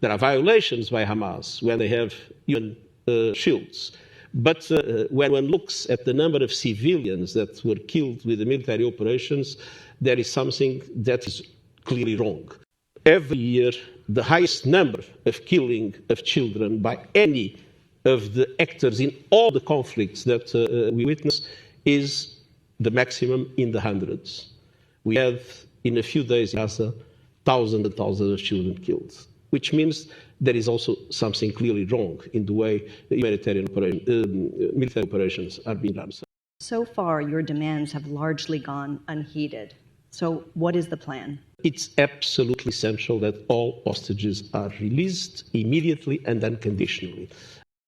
There are violations by Hamas when they have human shields. But when one looks at the number of civilians that were killed with the military operations, there is something that is clearly wrong. Every year, the highest number of killing of children by any of the actors in all the conflicts that we witness is the maximum in the hundreds. We had, in a few days in Gaza, thousands and thousands of children killed, which means there is also something clearly wrong in the way the humanitarian military operations are being run. So far, your demands have largely gone unheeded. So what is the plan? It's absolutely essential that all hostages are released immediately and unconditionally.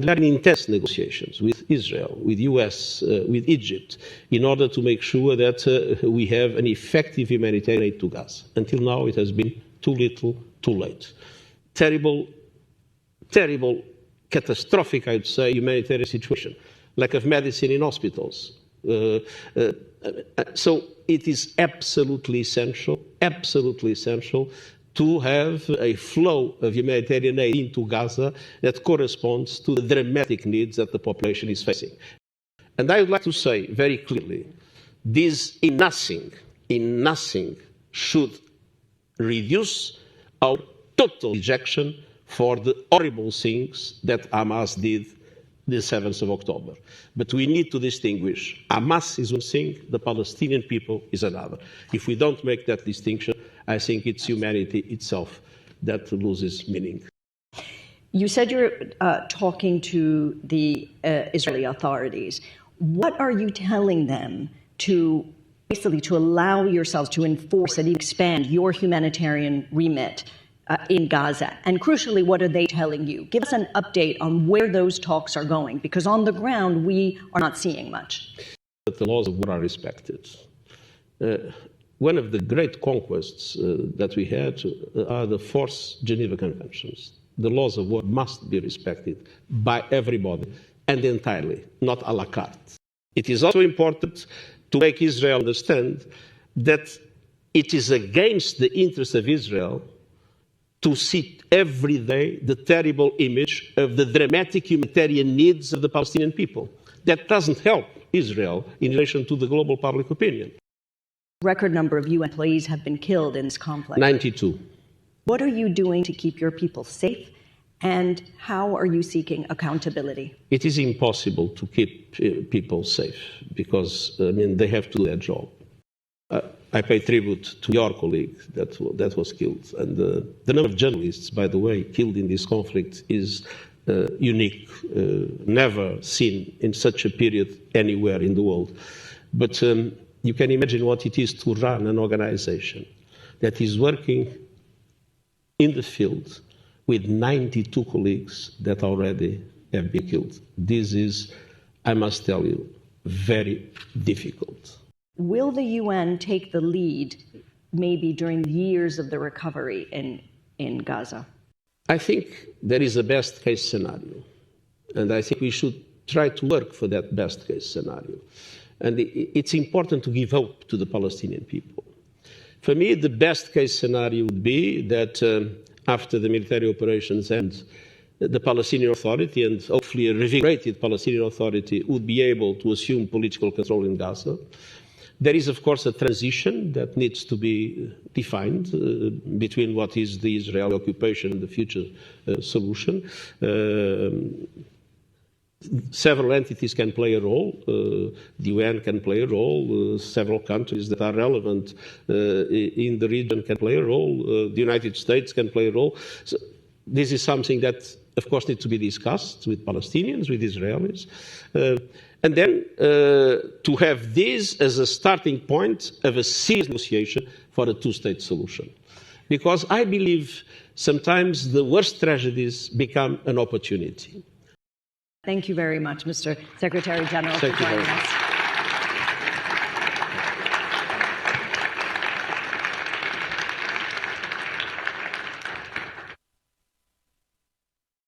We are in intense negotiations with Israel, with the US, with Egypt, in order to make sure that we have an effective humanitarian aid to Gaza. Until now, it has been too little, too late. Terrible, catastrophic, I would say, humanitarian situation. Lack of medicine in hospitals. So it is absolutely essential to have a flow of humanitarian aid into Gaza that corresponds to the dramatic needs that the population is facing. And I would like to say very clearly, this in nothing should reduce our total rejection for the horrible things that Hamas did the 7th of October. But we need to distinguish. Hamas is one thing, the Palestinian people is another. If we don't make that distinction, I think it's humanity itself that loses meaning. You said you're talking to the Israeli authorities. What are you telling them to basically to allow yourselves to enforce and expand your humanitarian remit in Gaza? And crucially, what are they telling you? Give us an update on where those talks are going, because on the ground, we are not seeing much. But the laws of war are respected. One of the great conquests that we had are the Fourth Geneva Conventions. The laws of war must be respected by everybody and entirely, not a la carte. It is also important to make Israel understand that it is against the interests of Israel to see every day the terrible image of the dramatic humanitarian needs of the Palestinian people. That doesn't help Israel in relation to the global public opinion. Record number of UN employees have been killed in this conflict. 92. What are you doing to keep your people safe, and how are you seeking accountability? It is impossible to keep people safe because, they have to do their job. I pay tribute to your colleague that was killed. And the number of journalists, by the way, killed in this conflict is unique, never seen in such a period anywhere in the world. But you can imagine what it is to run an organization that is working in the field with 92 colleagues that already have been killed. This is, I must tell you, very difficult. Will the UN take the lead maybe during years of the recovery in Gaza? I think there is a best case scenario, and I think we should try to work for that best case scenario. And it's important to give hope to the Palestinian people. For me, the best case scenario would be that after the military operations end, the Palestinian Authority, and hopefully a revigorated Palestinian Authority, would be able to assume political control in Gaza. There is, of course, a transition that needs to be defined between what is the Israeli occupation and the future solution. Several entities can play a role. The UN can play a role. Several countries that are relevant in the region can play a role. The United States can play a role. So this is something that, of course, needs to be discussed with Palestinians, with Israelis. And then to have this as a starting point of a serious negotiation for a two-state solution. Because I believe sometimes the worst tragedies become an opportunity. Thank you very much, Mr. Secretary General, for joining us.